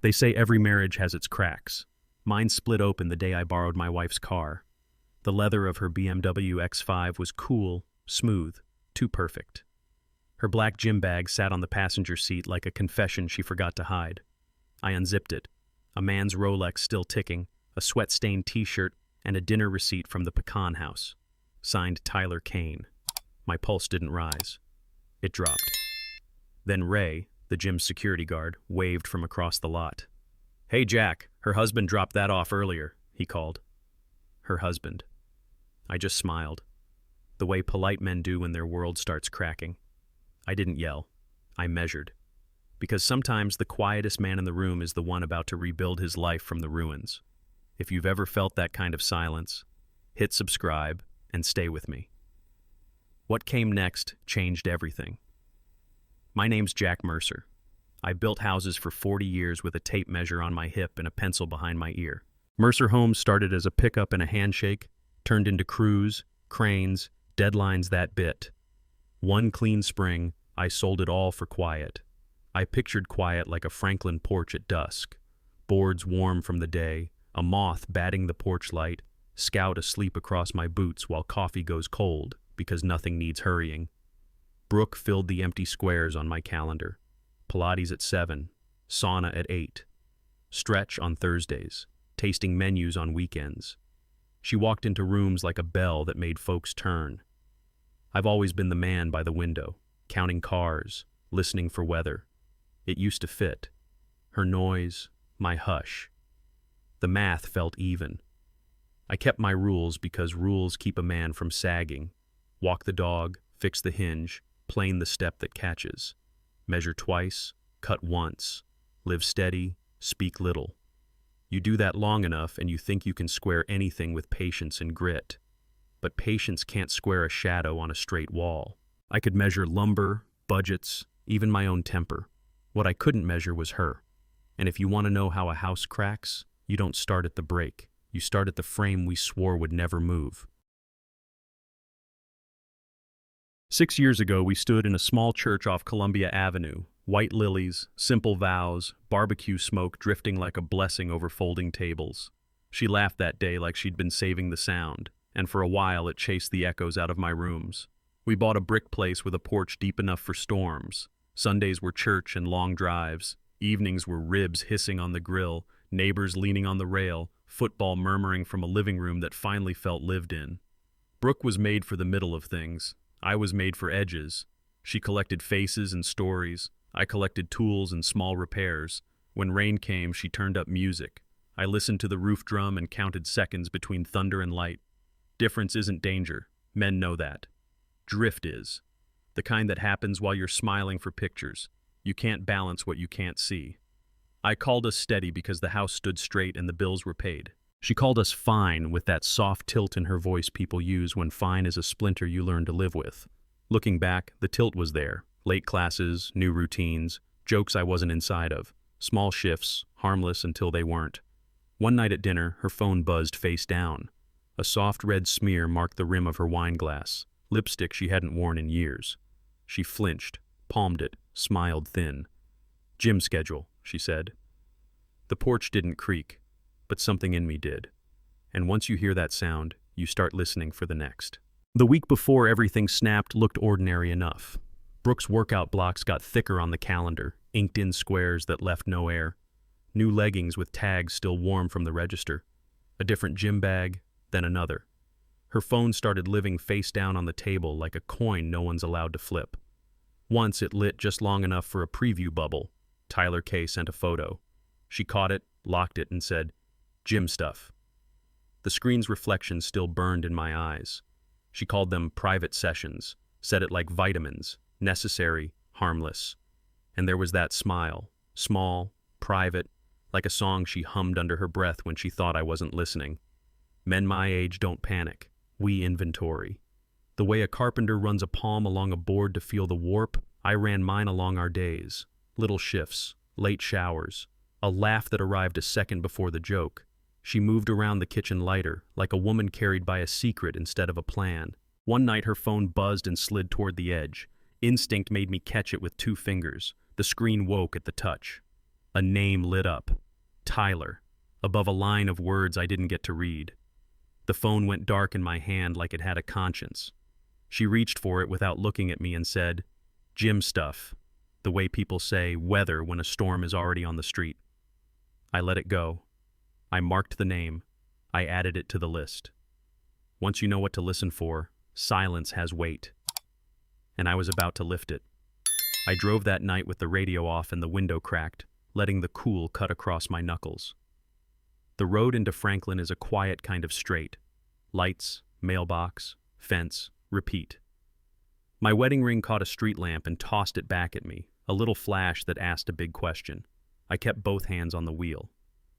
They say every marriage has its cracks. Mine split open the day I borrowed my wife's car. The leather of her BMW X5 was cool, smooth, too perfect. Her black gym bag sat on the passenger seat like a confession she forgot to hide. I unzipped it. A man's Rolex still ticking, a sweat-stained t-shirt, and a dinner receipt from the Pecan House. Signed Tyler Kane. My pulse didn't rise. It dropped. Then Ray, the gym's security guard, waved from across the lot. "Hey, Jack, her husband dropped that off earlier," he called. Her husband. I just smiled. The way polite men do when their world starts cracking. I didn't yell. I measured. Because sometimes the quietest man in the room is the one about to rebuild his life from the ruins. If you've ever felt that kind of silence, hit subscribe and stay with me. What came next changed everything. My name's Jack Mercer. I built houses for 40 years with a tape measure on my hip and a pencil behind my ear. Mercer Homes started as a pickup and a handshake, turned into crews, cranes, deadlines that bit. One clean spring, I sold it all for quiet. I pictured quiet like a Franklin porch at dusk. Boards warm from the day, a moth batting the porch light, Scout asleep across my boots while coffee goes cold because nothing needs hurrying. Brooke filled the empty squares on my calendar. Pilates at 7, sauna at 8. Stretch on Thursdays, tasting menus on weekends. She walked into rooms like a bell that made folks turn. I've always been the man by the window, counting cars, listening for weather. It used to fit. Her noise, my hush. The math felt even. I kept my rules because rules keep a man from sagging. Walk the dog, fix the hinge, plane the step that catches. Measure twice, cut once. Live steady, speak little. You do that long enough and you think you can square anything with patience and grit. But patience can't square a shadow on a straight wall. I could measure lumber, budgets, even my own temper. What I couldn't measure was her. And if you want to know how a house cracks, you don't start at the break. You start at the frame we swore would never move. 6 years ago, we stood in a small church off Columbia Avenue. White lilies, simple vows, barbecue smoke drifting like a blessing over folding tables. She laughed that day like she'd been saving the sound, and for a while it chased the echoes out of my rooms. We bought a brick place with a porch deep enough for storms. Sundays were church and long drives. Evenings were ribs hissing on the grill, neighbors leaning on the rail, football murmuring from a living room that finally felt lived in. Brooke was made for the middle of things. I was made for edges. She collected faces and stories. I collected tools and small repairs. When rain came, she turned up music. I listened to the roof drum and counted seconds between thunder and light. Difference isn't danger. Men know that. Drift is. The kind that happens while you're smiling for pictures. You can't balance what you can't see. I called us steady because the house stood straight and the bills were paid. She called us fine with that soft tilt in her voice people use when fine is a splinter you learn to live with. Looking back, the tilt was there. Late classes, new routines, jokes I wasn't inside of. Small shifts, harmless until they weren't. One night at dinner, her phone buzzed face down. A soft red smear marked the rim of her wine glass, lipstick she hadn't worn in years. She flinched, palmed it, smiled thin. "Gym schedule," she said. The porch didn't creak, but something in me did. And once you hear that sound, you start listening for the next. The week before everything snapped looked ordinary enough. Brooke's workout blocks got thicker on the calendar, inked in squares that left no air. New leggings with tags still warm from the register. A different gym bag, then another. Her phone started living face down on the table like a coin no one's allowed to flip. Once it lit just long enough for a preview bubble. Tyler K. sent a photo. She caught it, locked it, and said, "Gym stuff." The screen's reflection still burned in my eyes. She called them private sessions, said it like vitamins, necessary, harmless. And there was that smile, small, private, like a song she hummed under her breath when she thought I wasn't listening. Men my age don't panic. We inventory. The way a carpenter runs a palm along a board to feel the warp, I ran mine along our days. Little shifts, late showers, a laugh that arrived a second before the joke. She moved around the kitchen lighter, like a woman carried by a secret instead of a plan. One night her phone buzzed and slid toward the edge. Instinct made me catch it with 2 fingers. The screen woke at the touch. A name lit up. Tyler, above a line of words I didn't get to read. The phone went dark in my hand like it had a conscience. She reached for it without looking at me and said, "Gym stuff," the way people say weather when a storm is already on the street. I let it go. I marked the name. I added it to the list. Once you know what to listen for, silence has weight. And I was about to lift it. I drove that night with the radio off and the window cracked, letting the cool cut across my knuckles. The road into Franklin is a quiet kind of straight. Lights, mailbox, fence, repeat. My wedding ring caught a street lamp and tossed it back at me, a little flash that asked a big question. I kept both hands on the wheel.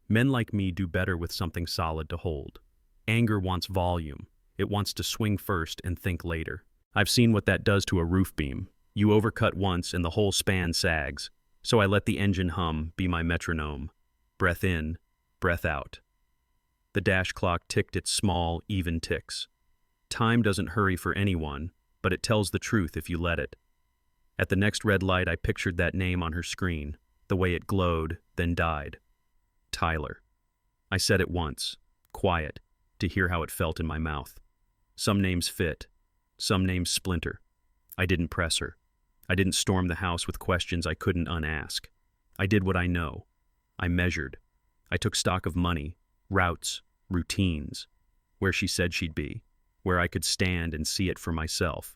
Men like me do better with something solid to hold. Anger wants volume. It wants to swing first and think later. I've seen what that does to a roof beam. You overcut once and the whole span sags. So I let the engine hum be my metronome. Breath in, breath out. The dash clock ticked its small, even ticks. Time doesn't hurry for anyone, but it tells the truth if you let it. At the next red light, I pictured that name on her screen, the way it glowed, then died. Tyler. I said it once, quiet, to hear how it felt in my mouth. Some names fit, some names splinter. I didn't press her. I didn't storm the house with questions I couldn't unask. I did what I know. I measured. I took stock of money, routes, routines, where she said she'd be, where I could stand and see it for myself.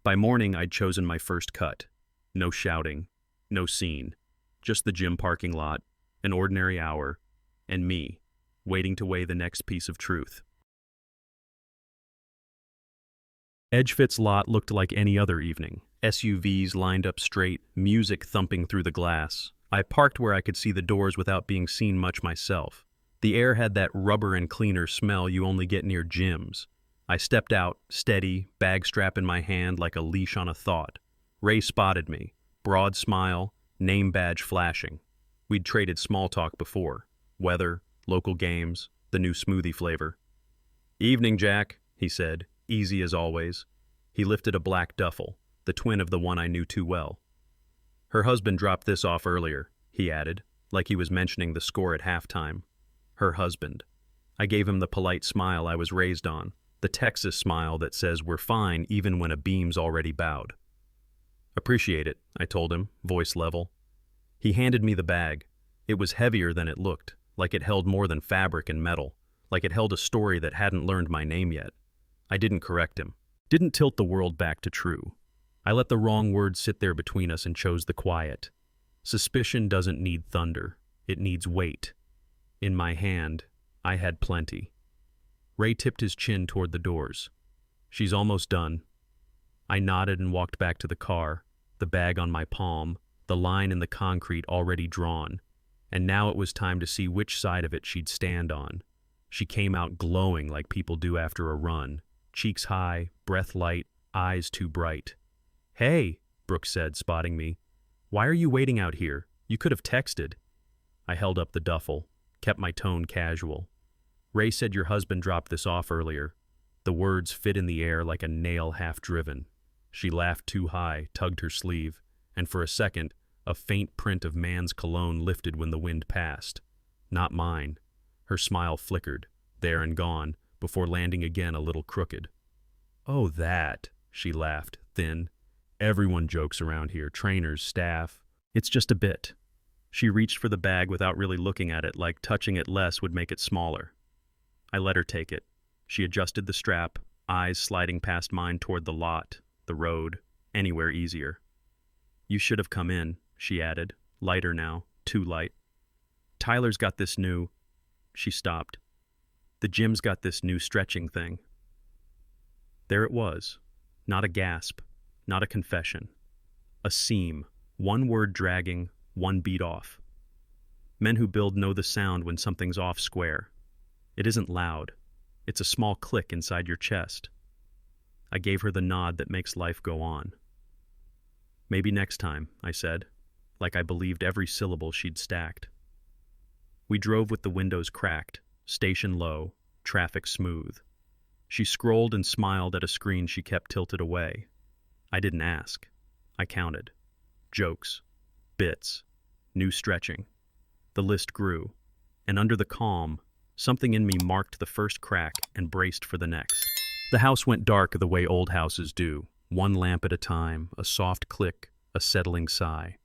By morning, I'd chosen my first cut. No shouting, no scene, just the gym parking lot, an ordinary hour, and me, waiting to weigh the next piece of truth. Edgefit's lot looked like any other evening. SUVs lined up straight, music thumping through the glass. I parked where I could see the doors without being seen much myself. The air had that rubber and cleaner smell you only get near gyms. I stepped out, steady, bag strap in my hand like a leash on a thought. Ray spotted me, broad smile, name badge flashing. We'd traded small talk before. Weather, local games, the new smoothie flavor. "Evening, Jack," he said, easy as always. He lifted a black duffel, the twin of the one I knew too well. "Her husband dropped this off earlier," he added, like he was mentioning the score at halftime. Her husband. I gave him the polite smile I was raised on, the Texas smile that says we're fine even when a beam's already bowed. "Appreciate it," I told him, voice level. He handed me the bag. It was heavier than it looked, like it held more than fabric and metal, like it held a story that hadn't learned my name yet. I didn't correct him, didn't tilt the world back to true. I let the wrong words sit there between us and chose the quiet. Suspicion doesn't need thunder, it needs weight. In my hand, I had plenty. Ray tipped his chin toward the doors. "She's almost done." I nodded and walked back to the car, the bag on my palm, the line in the concrete already drawn. And now it was time to see which side of it she'd stand on. She came out glowing like people do after a run, cheeks high, breath light, eyes too bright. "Hey," Brooke said, spotting me. "Why are you waiting out here? You could have texted." I held up the duffel, kept my tone casual. "Ray said your husband dropped this off earlier." The words fit in the air like a nail half driven. She laughed too high, tugged her sleeve, and for a second, a faint print of man's cologne lifted when the wind passed. Not mine. Her smile flickered, there and gone, before landing again a little crooked. "Oh, that," she laughed, thin. "Everyone jokes around here, trainers, staff. It's just a bit." She reached for the bag without really looking at it, like touching it less would make it smaller. I let her take it. She adjusted the strap, eyes sliding past mine toward the lot, the road, anywhere easier. "You should have come in," she added, lighter now, too light. "Tyler's got this new..." She stopped. "The gym's got this new stretching thing." There it was. Not a gasp, not a confession. A seam, one word dragging, one beat off. Men who build know the sound when something's off square. It isn't loud. It's a small click inside your chest. I gave her the nod that makes life go on. "Maybe next time," I said, like I believed every syllable she'd stacked. We drove with the windows cracked, station low, traffic smooth. She scrolled and smiled at a screen she kept tilted away. I didn't ask. I counted. Jokes. Bits. new stretching. The list grew, and under the calm, something in me marked the first crack and braced for the next. The house went dark the way old houses do, one lamp at a time, a soft click, a settling sigh.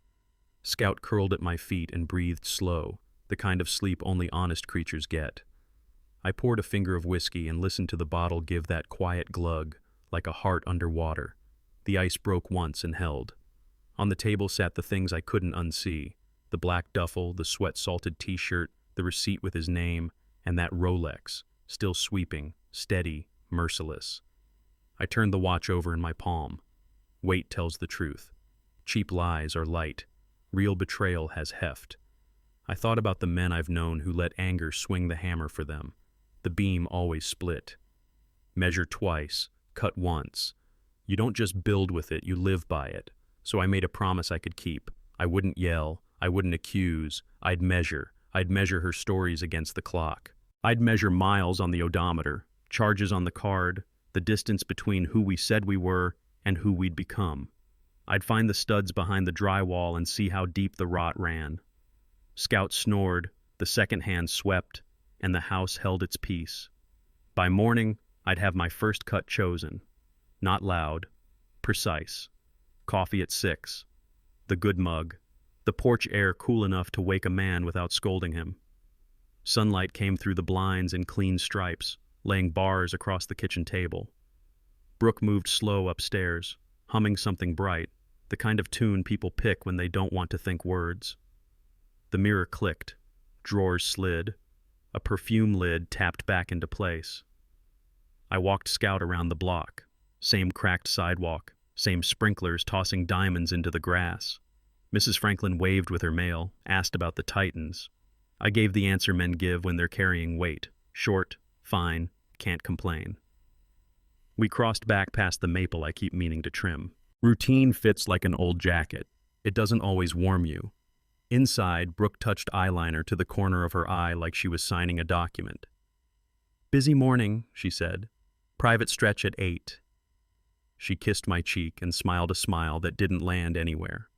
Scout curled at my feet and breathed slow, the kind of sleep only honest creatures get. I poured a finger of whiskey and listened to the bottle give that quiet glug, like a heart under water. The ice broke once and held. On the table sat the things I couldn't unsee, the black duffel, the sweat-salted t-shirt, the receipt with his name, and that Rolex, still sweeping, steady, merciless. I turned the watch over in my palm. Weight tells the truth. Cheap lies are light. Real betrayal has heft. I thought about the men I've known who let anger swing the hammer for them. The beam always split. Measure twice, cut once. You don't just build with it, you live by it. So I made a promise I could keep. I wouldn't yell, I wouldn't accuse, I'd measure. I'd measure her stories against the clock. I'd measure miles on the odometer, charges on the card, the distance between who we said we were and who we'd become. I'd find the studs behind the drywall and see how deep the rot ran. Scout snored, the second hand swept, and the house held its peace. By morning, I'd have my first cut chosen. Not loud, precise. Coffee at 6. The good mug. The porch air cool enough to wake a man without scolding him. Sunlight came through the blinds in clean stripes, laying bars across the kitchen table. Brooke moved slow upstairs, humming something bright, the kind of tune people pick when they don't want to think words. The mirror clicked, drawers slid, a perfume lid tapped back into place. I walked Scout around the block, same cracked sidewalk, same sprinklers tossing diamonds into the grass. Mrs. Franklin waved with her mail, asked about the Titans. I gave the answer men give when they're carrying weight. Short, fine, can't complain. We crossed back past the maple I keep meaning to trim. Routine fits like an old jacket. It doesn't always warm you. Inside, Brooke touched eyeliner to the corner of her eye like she was signing a document. Busy morning, she said. Private stretch at 8. She kissed my cheek and smiled a smile that didn't land anywhere.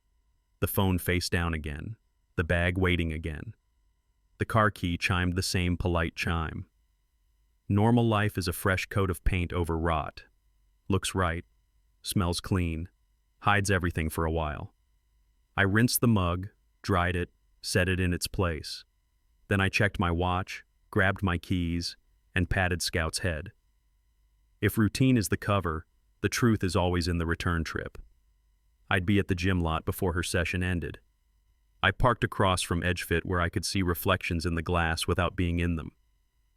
The phone face down again, the bag waiting again. The car key chimed the same polite chime. Normal life is a fresh coat of paint over rot. Looks right, smells clean, hides everything for a while. I rinsed the mug, dried it, set it in its place. Then I checked my watch, grabbed my keys, and patted Scout's head. If routine is the cover, the truth is always in the return trip. I'd be at the gym lot before her session ended. I parked across from EdgeFit where I could see reflections in the glass without being in them.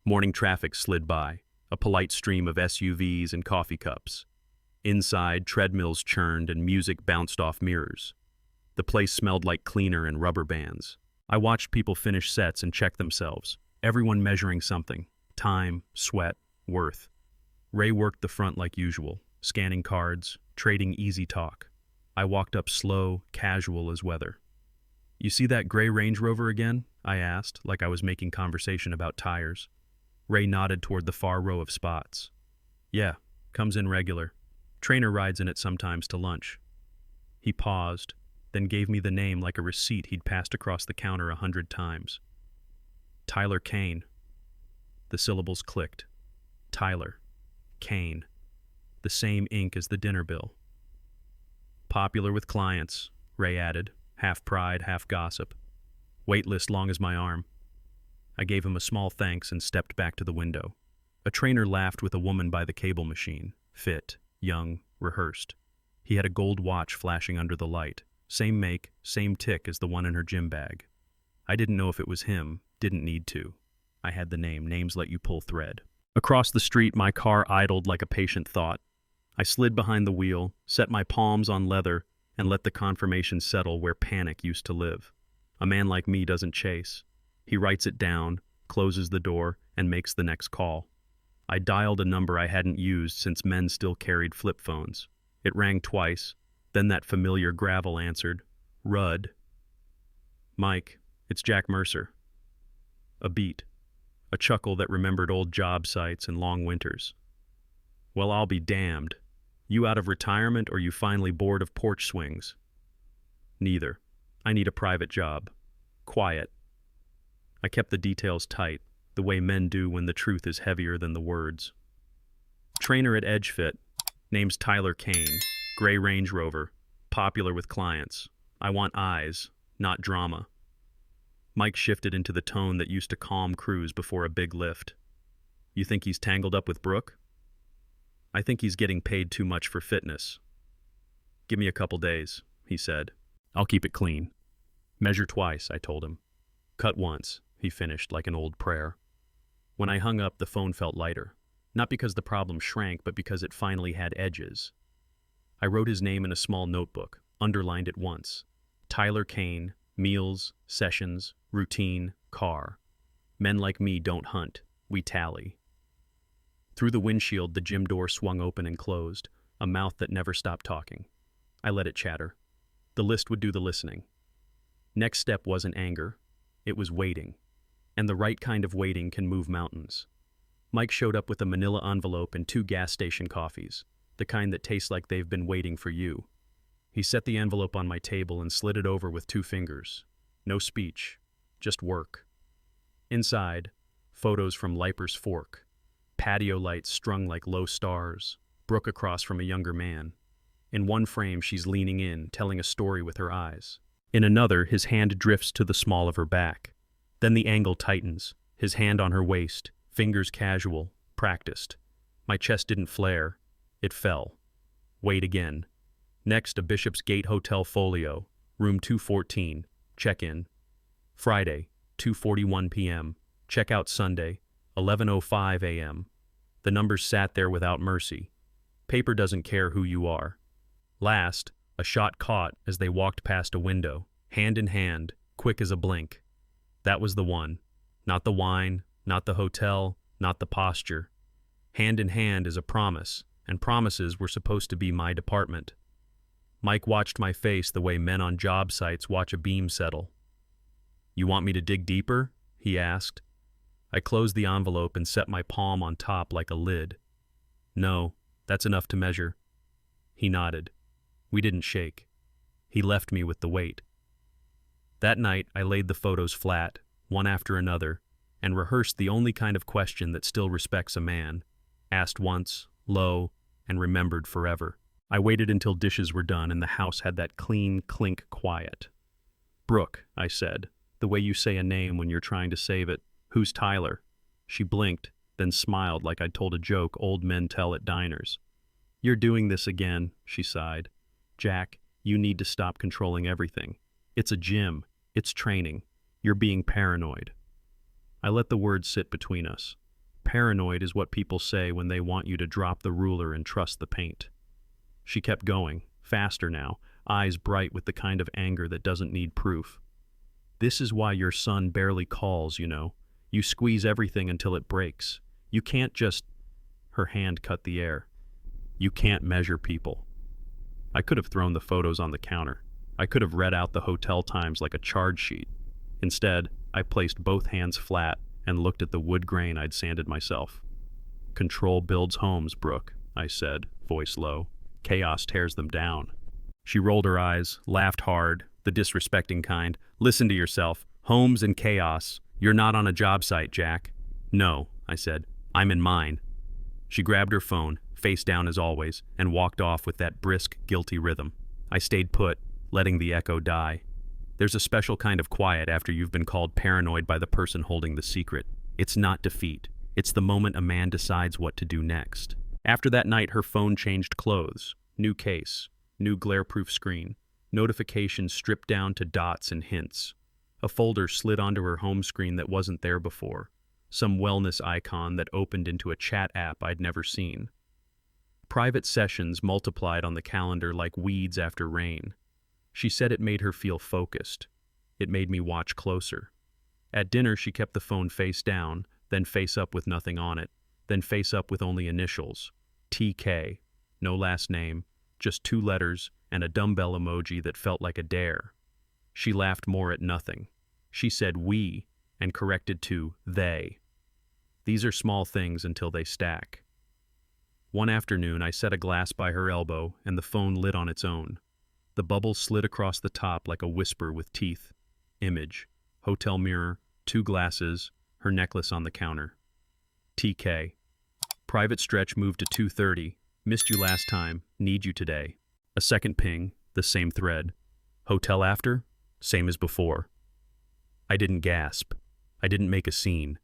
Morning traffic slid by, a polite stream of SUVs and coffee cups. Inside, treadmills churned and music bounced off mirrors. The place smelled like cleaner and rubber bands. I watched people finish sets and check themselves, everyone measuring something: time, sweat, worth. Ray worked the front like usual, scanning cards, trading easy talk. I walked up slow, casual as weather. You see that gray Range Rover again? I asked, like I was making conversation about tires. Ray nodded toward the far row of spots. Yeah, comes in regular. Trainer rides in it sometimes to lunch. He paused, then gave me the name like a receipt he'd passed across the counter 100 times. Tyler Kane. The syllables clicked. Tyler. Kane. The same ink as the dinner bill. Popular with clients, Ray added, half pride, half gossip. Wait list long as my arm. I gave him a small thanks and stepped back to the window. A trainer laughed with a woman by the cable machine, fit, young, rehearsed. He had a gold watch flashing under the light, same make, same tick as the one in her gym bag. I didn't know if it was him, didn't need to. I had the name, names let you pull thread. Across the street, my car idled like a patient thought. I slid behind the wheel, set my palms on leather, and let the confirmation settle where panic used to live. A man like me doesn't chase. He writes it down, closes the door, and makes the next call. I dialed a number I hadn't used since men still carried flip phones. It rang twice, then that familiar gravel answered, Rudd. Mike, it's Jack Mercer. A beat. A chuckle that remembered old job sites and long winters. Well, I'll be damned. You out of retirement or you finally bored of porch swings? Neither. I need a private job. quiet. I kept the details tight, the way men do when the truth is heavier than the words. Trainer at EdgeFit. Name's Tyler Kane. Gray Range Rover. Popular with clients. I want eyes, not drama. Mike shifted into the tone that used to calm crews before a big lift. You think he's tangled up with Brooke? I think he's getting paid too much for fitness. Give me a couple days, he said. I'll keep it clean. Measure twice, I told him. Cut once, he finished like an old prayer. When I hung up, the phone felt lighter. Not because the problem shrank, but because it finally had edges. I wrote his name in a small notebook, underlined it once. Tyler Kane, meals, sessions, routine, car. Men like me don't hunt, we tally. Through the windshield, the gym door swung open and closed, a mouth that never stopped talking. I let it chatter. The list would do the listening. Next step wasn't anger, it was waiting. And the right kind of waiting can move mountains. Mike showed up with a manila envelope and 2 gas station coffees, the kind that taste like they've been waiting for you. He set the envelope on my table and slid it over with 2 fingers. No speech, just work. Inside, photos from Leiper's Fork, patio lights strung like low stars, Brooke across from a younger man. In one frame, she's leaning in, telling a story with her eyes. In another, his hand drifts to the small of her back. Then the angle tightens, his hand on her waist, fingers casual, practiced. My chest didn't flare, it fell. Wait again. Next, a Bishopsgate Hotel folio, room 214, check-in. Friday, 2:41 p.m., check-out Sunday, 11:05 a.m. The numbers sat there without mercy. Paper doesn't care who you are. Last, a shot caught as they walked past a window, hand in hand, quick as a blink. That was the one. Not the wine, not the hotel, not the posture. Hand in hand is a promise, and promises were supposed to be my department. Mike watched my face the way men on job sites watch a beam settle. You want me to dig deeper? He asked. I closed the envelope and set my palm on top like a lid. No, that's enough to measure. He nodded. We didn't shake. He left me with the weight. That night, I laid the photos flat, one after another, and rehearsed the only kind of question that still respects a man, asked once, low, and remembered forever. I waited until dishes were done and the house had that clean clink quiet. Brooke, I said, the way you say a name when you're trying to save it. Who's Tyler? She blinked, then smiled like I'd told a joke old men tell at diners. You're doing this again, she sighed. Jack, you need to stop controlling everything. It's a gym. It's training. You're being paranoid. I let the words sit between us. Paranoid is what people say when they want you to drop the ruler and trust the paint. She kept going, faster now, eyes bright with the kind of anger that doesn't need proof. This is why your son barely calls, you know. You squeeze everything until it breaks. You can't just... Her hand cut the air. You can't measure people. I could have thrown the photos on the counter. I could have read out the hotel times like a charge sheet. Instead, I placed both hands flat and looked at the wood grain I'd sanded myself. Control builds homes, Brooke, I said, voice low. Chaos tears them down. She rolled her eyes, laughed hard, the disrespecting kind. Listen to yourself. Homes and chaos. You're not on a job site, Jack. No, I said. I'm in mine. She grabbed her phone, face down as always, and walked off with that brisk, guilty rhythm. I stayed put, letting the echo die. There's a special kind of quiet after you've been called paranoid by the person holding the secret. It's not defeat. It's the moment a man decides what to do next. After that night, her phone changed clothes. New case. New glare-proof screen. Notifications stripped down to dots and hints. A folder slid onto her home screen that wasn't there before. Some wellness icon that opened into a chat app I'd never seen. Private sessions multiplied on the calendar like weeds after rain. She said it made her feel focused. It made me watch closer. At dinner, she kept the phone face down, then face up with nothing on it, then face up with only initials. TK. No last name, just 2 letters and a dumbbell emoji that felt like a dare. She laughed more at nothing. She said we and corrected to they. These are small things until they stack. One afternoon, I set a glass by her elbow and the phone lit on its own. The bubble slid across the top like a whisper with teeth. Image. hotel mirror, 2 glasses, her necklace on the counter. TK. Private stretch moved to 2:30. Missed you last time. Need you today. A second ping, the same thread. Hotel after? Same as before. I didn't gasp. I didn't make a scene.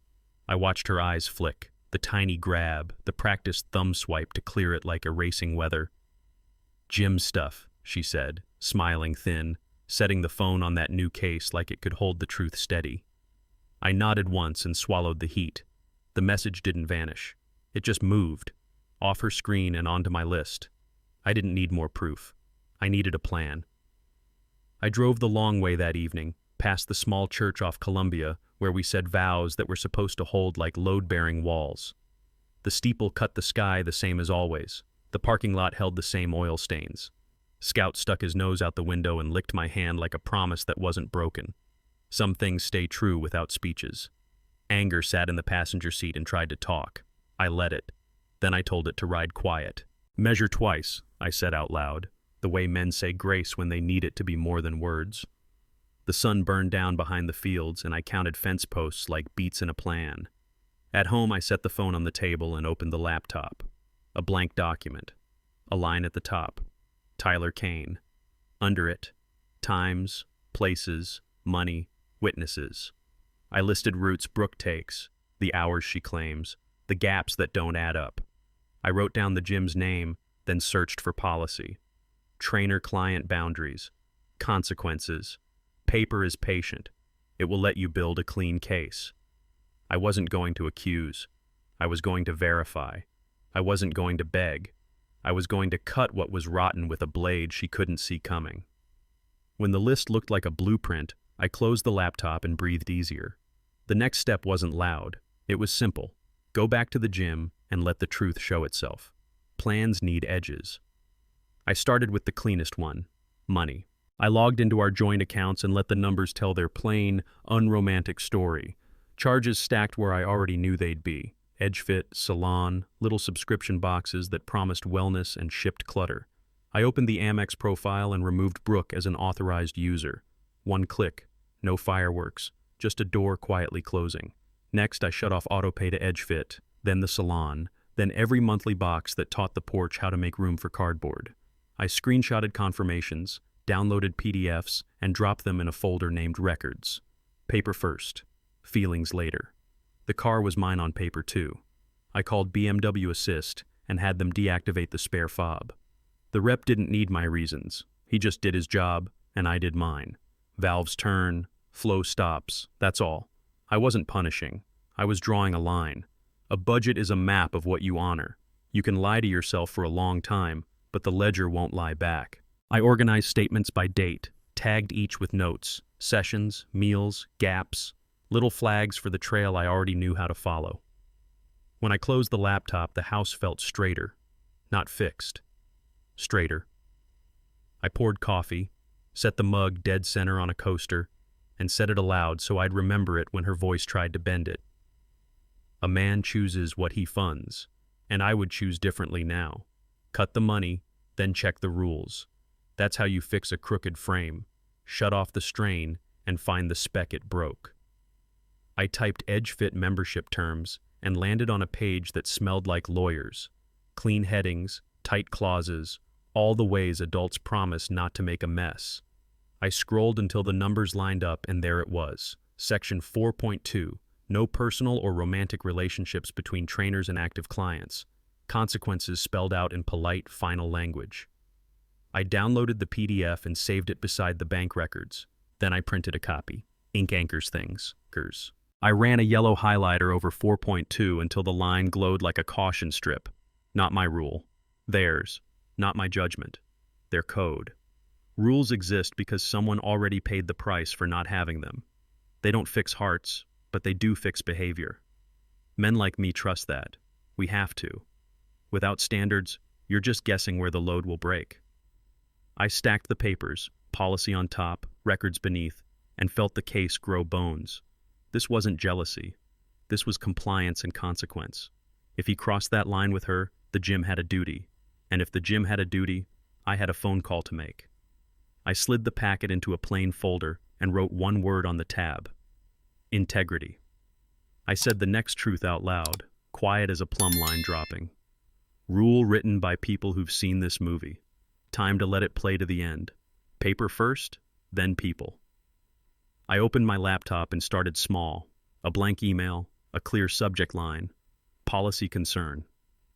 I watched her eyes flick, the tiny grab, the practiced thumb swipe to clear it like erasing weather. Gym stuff, she said, smiling thin, setting the phone on that new case like it could hold the truth steady. I nodded once and swallowed the heat. The message didn't vanish. It just moved, off her screen and onto my list. I didn't need more proof. I needed a plan. I drove the long way that evening, past the small church off Columbia, where we said vows that were supposed to hold like load-bearing walls. The steeple cut the sky the same as always. The parking lot held the same oil stains. Scout stuck his nose out the window and licked my hand like a promise that wasn't broken. Some things stay true without speeches. Anger sat in the passenger seat and tried to talk. I let it. Then I told it to ride quiet. Measure twice, I said out loud, the way men say grace when they need it to be more than words. The sun burned down behind the fields, and I counted fence posts like beats in a plan. At home, I set the phone on the table and opened the laptop. A blank document. A line at the top. Tyler Kane. Under it, times, places, money, witnesses. I listed routes Brooke takes, the hours she claims, the gaps that don't add up. I wrote down the gym's name, then searched for policy. Trainer-client boundaries. Consequences. Paper is patient. It will let you build a clean case. I wasn't going to accuse. I was going to verify. I wasn't going to beg. I was going to cut what was rotten with a blade she couldn't see coming. When the list looked like a blueprint, I closed the laptop and breathed easier. The next step wasn't loud. It was simple. Go back to the gym and let the truth show itself. Plans need edges. I started with the cleanest one, money. I logged into our joint accounts and let the numbers tell their plain, unromantic story. Charges stacked where I already knew they'd be. EdgeFit, salon, little subscription boxes that promised wellness and shipped clutter. I opened the Amex profile and removed Brooke as an authorized user. One click, no fireworks, just a door quietly closing. Next, I shut off autopay to EdgeFit, then the salon, then every monthly box that taught the porch how to make room for cardboard. I screenshotted confirmations, downloaded PDFs, and dropped them in a folder named Records. Paper first, feelings later. The car was mine on paper too. I called BMW Assist and had them deactivate the spare fob. The rep didn't need my reasons. He just did his job, and I did mine. Valves turn, flow stops, that's all. I wasn't punishing. I was drawing a line. A budget is a map of what you honor. You can lie to yourself for a long time, but the ledger won't lie back. I organized statements by date, tagged each with notes, sessions, meals, gaps, little flags for the trail I already knew how to follow. When I closed the laptop, the house felt straighter, not fixed. Straighter. I poured coffee, set the mug dead center on a coaster, and said it aloud so I'd remember it when her voice tried to bend it. A man chooses what he funds, and I would choose differently now. Cut the money, then check the rules. That's how you fix a crooked frame. Shut off the strain and find the speck it broke. I typed EdgeFit membership terms and landed on a page that smelled like lawyers. Clean headings, tight clauses, all the ways adults promise not to make a mess. I scrolled until the numbers lined up, and there it was. Section 4.2, no personal or romantic relationships between trainers and active clients. Consequences spelled out in polite, final language. I downloaded the PDF and saved it beside the bank records. Then I printed a copy. Ink anchors things. I ran a yellow highlighter over 4.2 until the line glowed like a caution strip. Not my rule. Theirs. Not my judgment. Their code. Rules exist because someone already paid the price for not having them. They don't fix hearts, but they do fix behavior. Men like me trust that. We have to. Without standards, you're just guessing where the load will break. I stacked the papers, policy on top, records beneath, and felt the case grow bones. This wasn't jealousy. This was compliance and consequence. If he crossed that line with her, the gym had a duty. And if the gym had a duty, I had a phone call to make. I slid the packet into a plain folder and wrote one word on the tab. Integrity. I said the next truth out loud, quiet as a plumb line dropping. Rule written by people who've seen this movie. Time to let it play to the end. Paper first, then people. I opened my laptop and started small. A blank email, a clear subject line. Policy concern.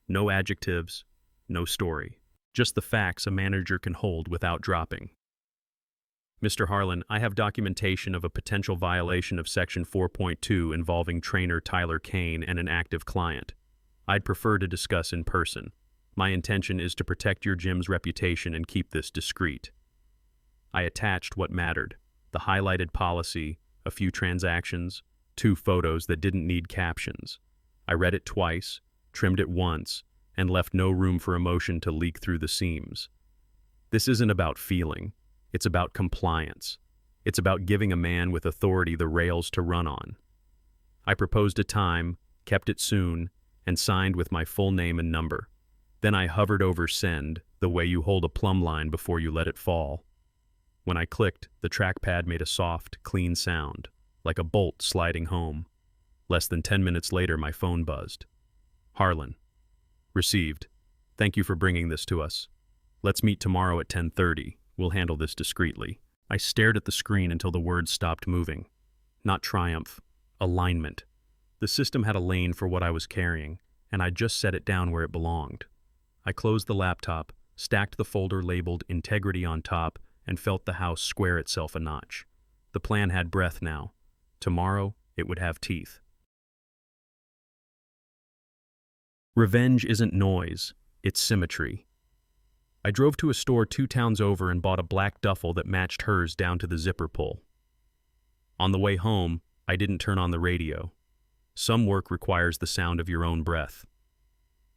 No adjectives, no story. Just the facts a manager can hold without dropping. Mr. Harlan, I have documentation of a potential violation of Section 4.2 involving trainer Tyler Kane and an active client. I'd prefer to discuss in person. My intention is to protect your gym's reputation and keep this discreet. I attached what mattered, the highlighted policy, a few transactions, 2 photos that didn't need captions. I read it twice, trimmed it once, and left no room for emotion to leak through the seams. This isn't about feeling. It's about compliance. It's about giving a man with authority the rails to run on. I proposed a time, kept it soon, and signed with my full name and number. Then I hovered over send, the way you hold a plumb line before you let it fall. When I clicked, the trackpad made a soft, clean sound, like a bolt sliding home. Less than 10 minutes later, my phone buzzed. Harlan. Received. Thank you for bringing this to us. Let's meet tomorrow at 10:30. We'll handle this discreetly. I stared at the screen until the words stopped moving. Not triumph. Alignment. The system had a lane for what I was carrying, and I just set it down where it belonged. I closed the laptop, stacked the folder labeled Integrity on top, and felt the house square itself a notch. The plan had breath now. Tomorrow, it would have teeth. Revenge isn't noise, it's symmetry. I drove to a store 2 towns over and bought a black duffel that matched hers down to the zipper pull. On the way home, I didn't turn on the radio. Some work requires the sound of your own breath.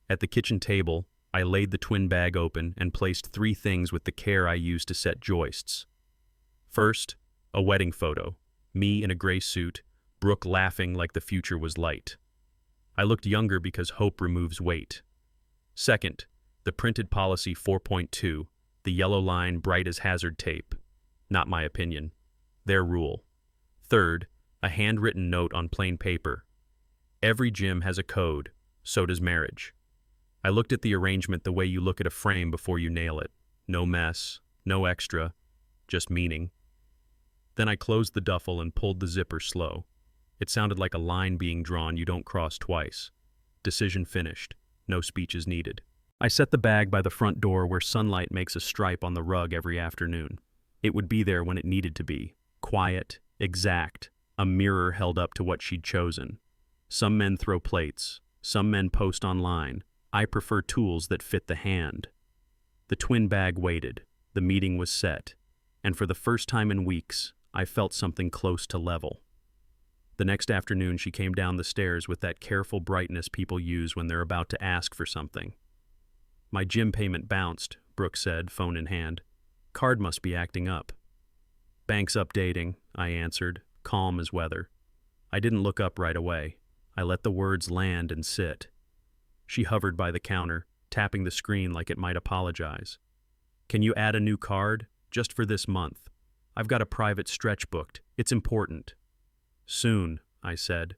At the kitchen table, I laid the twin bag open and placed 3 things with the care I used to set joists. First, a wedding photo, me in a gray suit, Brooke laughing like the future was light. I looked younger because hope removes weight. Second, the printed policy 4.2, the yellow line bright as hazard tape. Not my opinion. Their rule. Third, a handwritten note on plain paper. Every gym has a code, so does marriage. I looked at the arrangement the way you look at a frame before you nail it. No mess, no extra, just meaning. Then I closed the duffel and pulled the zipper slow. It sounded like a line being drawn you don't cross twice. Decision finished. No speeches needed. I set the bag by the front door where sunlight makes a stripe on the rug every afternoon. It would be there when it needed to be. Quiet, exact, a mirror held up to what she'd chosen. Some men throw plates. Some men post online. I prefer tools that fit the hand. The twin bag waited. The meeting was set. And for the first time in weeks, I felt something close to level. The next afternoon, she came down the stairs with that careful brightness people use when they're about to ask for something. My gym payment bounced, Brooke said, phone in hand. Card must be acting up. Bank's updating, I answered, calm as weather. I didn't look up right away. I let the words land and sit. She hovered by the counter, tapping the screen like it might apologize. Can you add a new card? Just for this month. I've got a private stretch booked. It's important. Soon, I said.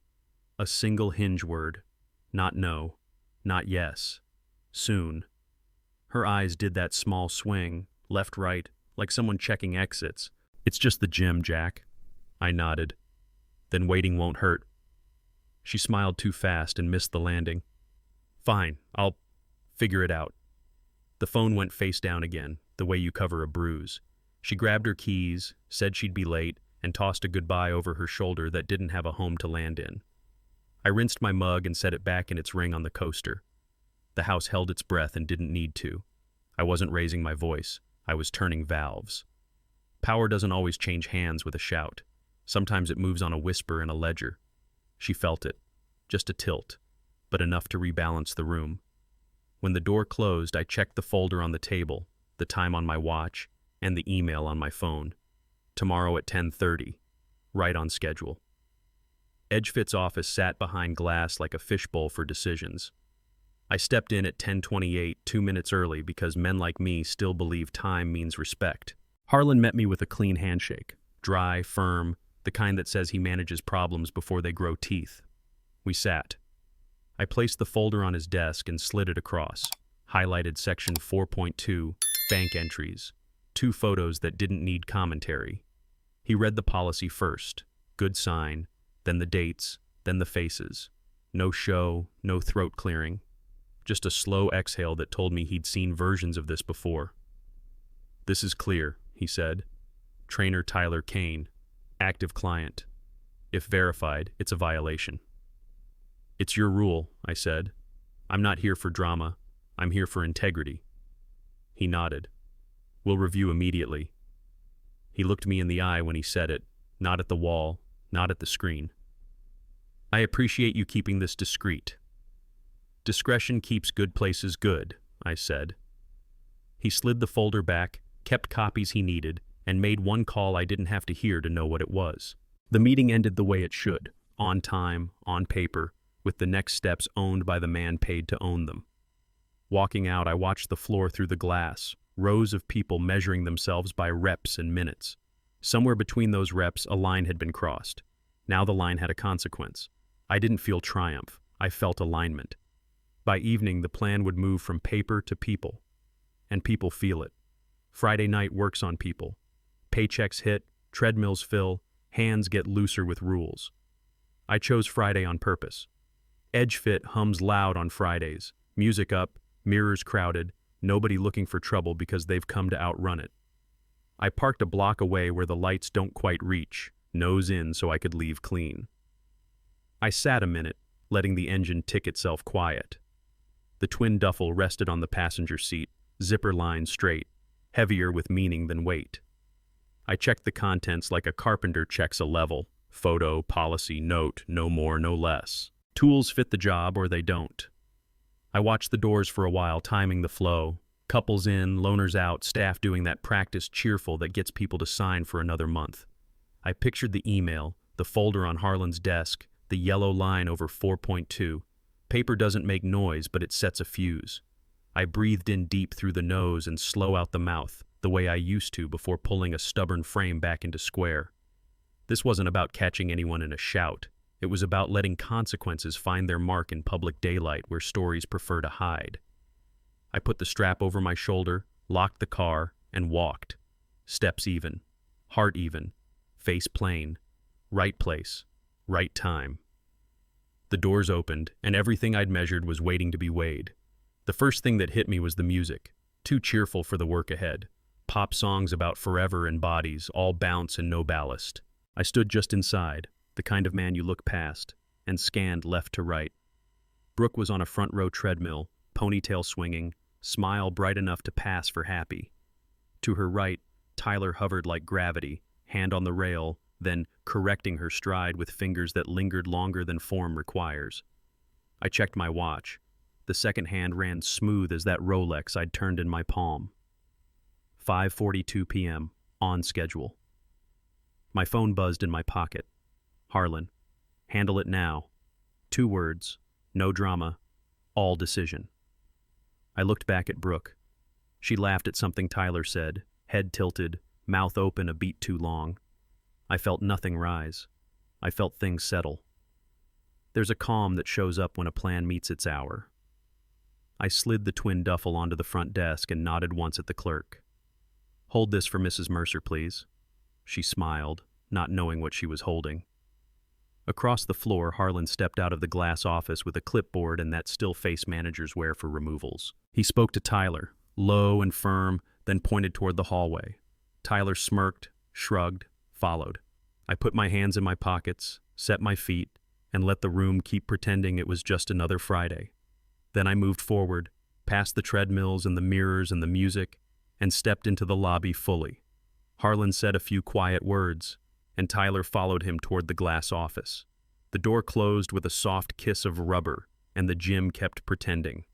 A single hinge word. Not no. Not yes. Soon. Her eyes did that small swing, left-right, like someone checking exits. It's just the gym, Jack. I nodded. Then waiting won't hurt. She smiled too fast and missed the landing. Fine, I'll figure it out. The phone went face down again, the way you cover a bruise. She grabbed her keys, said she'd be late, and tossed a goodbye over her shoulder that didn't have a home to land in. I rinsed my mug and set it back in its ring on the coaster. The house held its breath and didn't need to. I wasn't raising my voice. I was turning valves. Power doesn't always change hands with a shout. Sometimes it moves on a whisper and a ledger. She felt it. Just a tilt, but enough to rebalance the room. When the door closed, I checked the folder on the table, the time on my watch, and the email on my phone. Tomorrow at 10:30. Right on schedule. EdgeFit's office sat behind glass like a fishbowl for decisions. I stepped in at 10:28, 2 minutes early, because men like me still believe time means respect. Harlan met me with a clean handshake, dry, firm, the kind that says he manages problems before they grow teeth. We sat. I placed the folder on his desk and slid it across, highlighted section 4.2, bank entries, 2 photos that didn't need commentary. He read the policy first, good sign, then the dates, then the faces. No show, no throat clearing. Just a slow exhale that told me he'd seen versions of this before. "This is clear," he said. "Trainer Tyler Kane, active client. If verified, it's a violation." "It's your rule," I said. "I'm not here for drama. I'm here for integrity." He nodded. "We'll review immediately." He looked me in the eye when he said it, not at the wall, not at the screen. "I appreciate you keeping this discreet." "Discretion keeps good places good," I said. He slid the folder back, kept copies he needed, and made one call I didn't have to hear to know what it was. The meeting ended the way it should, on time, on paper, with the next steps owned by the man paid to own them. Walking out, I watched the floor through the glass, rows of people measuring themselves by reps and minutes. Somewhere between those reps, a line had been crossed. Now the line had a consequence. I didn't feel triumph. I felt alignment. By evening, the plan would move from paper to people. And people feel it. Friday night works on people. Paychecks hit, treadmills fill, hands get looser with rules. I chose Friday on purpose. Edge Fit hums loud on Fridays, music up, mirrors crowded, nobody looking for trouble because they've come to outrun it. I parked a block away where the lights don't quite reach, nose in so I could leave clean. I sat a minute, letting the engine tick itself quiet. The twin duffel rested on the passenger seat, zipper line straight, heavier with meaning than weight. I checked the contents like a carpenter checks a level, photo, policy, note, no more, no less. Tools fit the job or they don't. I watched the doors for a while, timing the flow. Couples in, loners out, staff doing that practice cheerful that gets people to sign for another month. I pictured the email, the folder on Harlan's desk, the yellow line over 4.2. Paper doesn't make noise, but it sets a fuse. I breathed in deep through the nose and slow out the mouth, the way I used to before pulling a stubborn frame back into square. This wasn't about catching anyone in a shout. It was about letting consequences find their mark in public daylight where stories prefer to hide. I put the strap over my shoulder, locked the car, and walked. Steps even, heart even, face plain, right place, right time. The doors opened, and everything I'd measured was waiting to be weighed. The first thing that hit me was the music, too cheerful for the work ahead. Pop songs about forever and bodies, all bounce and no ballast. I stood just inside, the kind of man you look past, and scanned left to right. Brooke was on a front row treadmill, ponytail swinging, smile bright enough to pass for happy. To her right, Tyler hovered like gravity, hand on the rail, then correcting her stride with fingers that lingered longer than form requires. I checked my watch. The second hand ran smooth as that Rolex I'd turned in my palm. 5:42 p.m., on schedule. My phone buzzed in my pocket. Harlan. Handle it now. 2 words. No drama. All decision. I looked back at Brooke. She laughed at something Tyler said, head tilted, mouth open a beat too long. I felt nothing rise. I felt things settle. There's a calm that shows up when a plan meets its hour. I slid the twin duffel onto the front desk and nodded once at the clerk. "Hold this for Mrs. Mercer, please." She smiled, not knowing what she was holding. Across the floor, Harlan stepped out of the glass office with a clipboard and that still face managers wear for removals. He spoke to Tyler, low and firm, then pointed toward the hallway. Tyler smirked, shrugged, followed. I put my hands in my pockets, set my feet, and let the room keep pretending it was just another Friday. Then I moved forward, past the treadmills and the mirrors and the music, and stepped into the lobby fully. Harlan said a few quiet words, and Tyler followed him toward the glass office. The door closed with a soft kiss of rubber, and the gym kept pretending.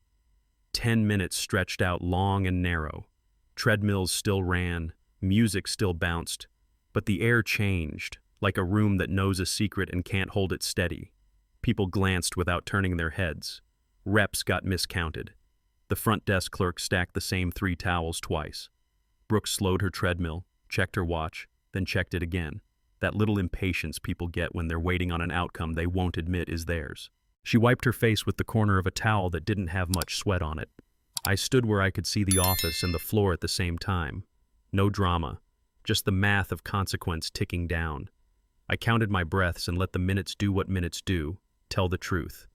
10 minutes stretched out long and narrow. Treadmills still ran, music still bounced, but the air changed, like a room that knows a secret and can't hold it steady. People glanced without turning their heads. Reps got miscounted. The front desk clerk stacked the same 3 towels twice. Brooke slowed her treadmill, checked her watch, then checked it again. that little impatience people get when they're waiting on an outcome they won't admit is theirs. She wiped her face with the corner of a towel that didn't have much sweat on it. I stood where I could see the office and the floor at the same time. No drama, just the math of consequence ticking down. I counted my breaths and let the minutes do what minutes do, tell the truth.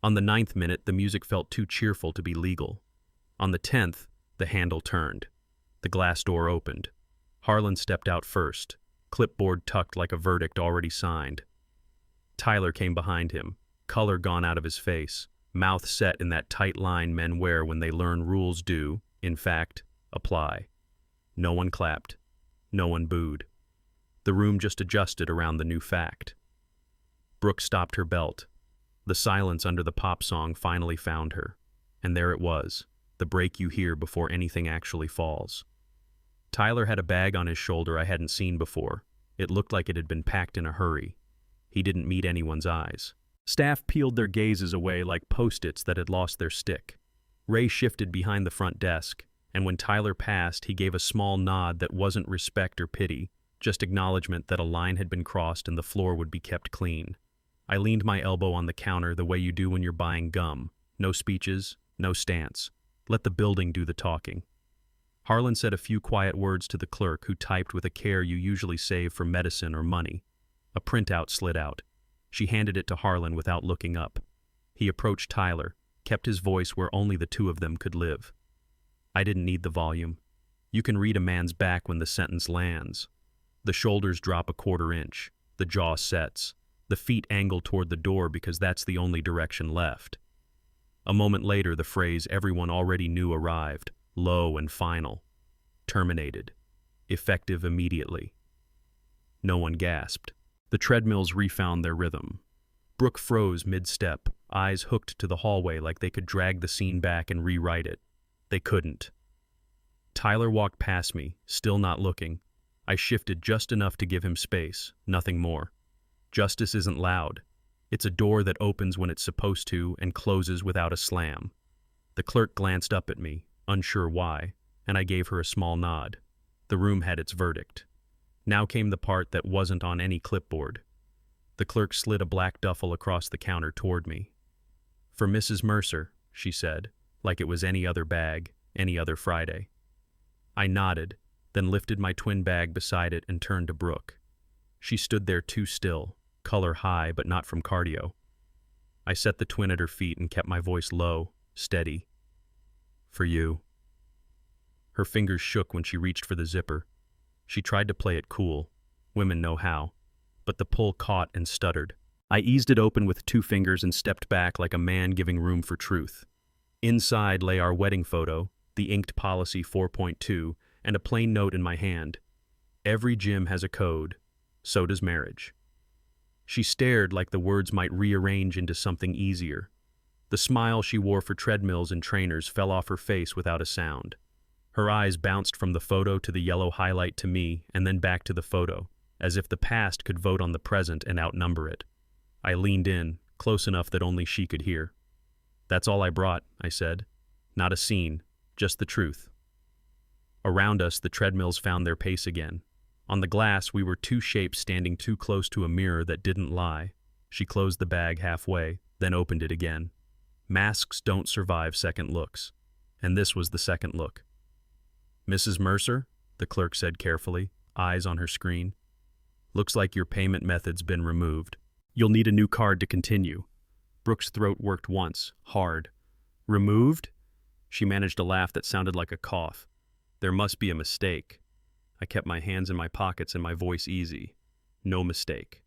On the 9th minute, the music felt too cheerful to be legal. On the 10th, the handle turned. The glass door opened. Harlan stepped out first, clipboard tucked like a verdict already signed. Tyler came behind him, color gone out of his face, mouth set in that tight line men wear when they learn rules do, in fact, apply. No one clapped. No one booed. The room just adjusted around the new fact. Brooke stopped her belt. The silence under the pop song finally found her. And there it was, the break you hear before anything actually falls. Tyler had a bag on his shoulder I hadn't seen before. It looked like it had been packed in a hurry. He didn't meet anyone's eyes. Staff peeled their gazes away like post-its that had lost their stick. Ray shifted behind the front desk, and when Tyler passed, he gave a small nod that wasn't respect or pity, just acknowledgement that a line had been crossed and the floor would be kept clean. I leaned my elbow on the counter the way you do when you're buying gum. No speeches, no stance. Let the building do the talking. Harlan said a few quiet words to the clerk who typed with a care you usually save for medicine or money. A printout slid out. She handed it to Harlan without looking up. He approached Tyler, kept his voice where only the two of them could live. I didn't need the volume. You can read a man's back when the sentence lands. The shoulders drop a quarter inch. The jaw sets. The feet angle toward the door because that's the only direction left. A moment later, the phrase everyone already knew arrived, low and final. Terminated. Effective immediately. No one gasped. The treadmills refound their rhythm. Brooke froze mid-step, eyes hooked to the hallway like they could drag the scene back and rewrite it. They couldn't. Tyler walked past me, still not looking. I shifted just enough to give him space, nothing more. Justice isn't loud. It's a door that opens when it's supposed to and closes without a slam. The clerk glanced up at me, unsure why, and I gave her a small nod. The room had its verdict. Now came the part that wasn't on any clipboard. The clerk slid a black duffel across the counter toward me. "For Mrs. Mercer," she said, like it was any other bag, any other Friday. I nodded, then lifted my twin bag beside it and turned to Brooke. She stood there too still, color high but not from cardio. I set the twin at her feet and kept my voice low, steady. "For you." Her fingers shook when she reached for the zipper. She tried to play it cool. Women know how. But the pull caught and stuttered. I eased it open with 2 fingers and stepped back like a man giving room for truth. Inside lay our wedding photo, the inked policy 4.2, and a plain note in my hand. Every gym has a code. So does marriage. She stared like the words might rearrange into something easier. The smile she wore for treadmills and trainers fell off her face without a sound. Her eyes bounced from the photo to the yellow highlight to me and then back to the photo, as if the past could vote on the present and outnumber it. I leaned in, close enough that only she could hear. "That's all I brought," I said. "Not a scene, just the truth." Around us, the treadmills found their pace again. On the glass, we were 2 shapes standing too close to a mirror that didn't lie. She closed the bag halfway, then opened it again. Masks don't survive second looks. And this was the second look. "Mrs. Mercer," the clerk said carefully, eyes on her screen. "Looks like your payment method's been removed. You'll need a new card to continue." Brooke's throat worked once, hard. "Removed?" She managed a laugh that sounded like a cough. "There must be a mistake." I kept my hands in my pockets and my voice easy. "No mistake."